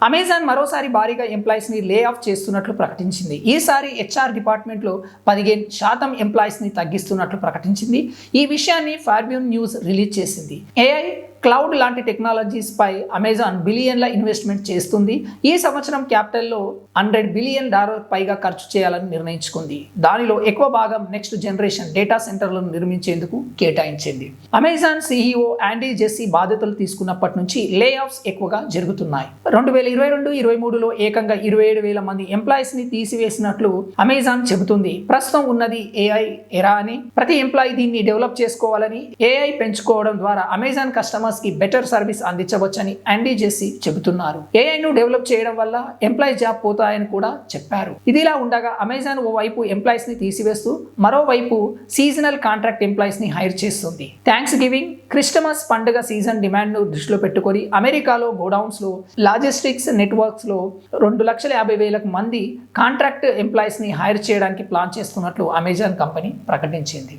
Amazon మరోసారి భారీగా ఎంప్లాయీస్ని లే ఆఫ్ చేస్తున్నట్లు ప్రకటించింది. ఈసారి హెచ్ఆర్ డిపార్ట్మెంట్లో 15% ఎంప్లాయీస్ని తగ్గిస్తున్నట్లు ప్రకటించింది. ఈ విషయాన్ని ఫార్బ్యూన్ న్యూస్ రిలీజ్ చేసింది. ఏఐ, క్లౌడ్ లాంటి టెక్నాలజీస్ పై అమెజాన్ బిలియన్ల ఇన్వెస్ట్మెంట్ చేస్తుంది. ఈ సంవత్సరం క్యాపిటల్లో $100 బిలియన్ పైగా ఖర్చు చేయాలని నిర్ణయించుకుంది. దానిలో ఎక్కువ భాగం నెక్స్ట్ జనరేషన్ డేటా సెంటర్లను నిర్మించేందుకు కేటాయించింది. అమెజాన్ సీఈఓ ఆండీ జెస్సీ బాధ్యతలు తీసుకున్నప్పటి నుంచి లే ఆఫ్స్ ఎక్కువగా జరుగుతున్నాయి. 2022-23లో ఏకంగా 27,000 మంది ఎంప్లాయీస్ ని తీసివేసినట్లు అమెజాన్ చెబుతుంది. ప్రస్తుతం ఉన్నది ఏఐ ఎరా అని, ప్రతి ఎంప్లాయీ దీన్ని డెవలప్ చేసుకోవాలని, ఏఐ పెంచుకోవడం ద్వారా అమెజాన్ కస్టమర్స్ కి బెటర్ సర్వీస్ అందించవచ్చని ఆండీ జెస్సీ చెబుతున్నారు. ఏఐను డెవలప్ చేయడం వల్ల ఎంప్లాయీ జాబ్ పోతాయని కూడా చెప్పారు. ఇదిలా ఉండగా అమెజాన్ ఓవైపు ఎంప్లాయీస్ ని తీసివేస్తూ మరోవైపు సీజనల్ కాంట్రాక్ట్ ఎంప్లాయీస్ ని హైర్ చేస్తుంది. థ్యాంక్స్ గివింగ్, క్రిస్టమస్ పండుగ సీజన్ డిమాండ్ ను దృష్టిలో పెట్టుకొని అమెరికాలో గోడౌన్స్ లో, లాజిస్టిక్స్ నెట్వర్క్స్ లో 2,50,000 మంది కాంట్రాక్ట్ ఎంప్లాయీస్ ని హైర్ చేయడానికి ప్లాన్ చేస్తున్నట్లు అమెజాన్ కంపెనీ ప్రకటించింది.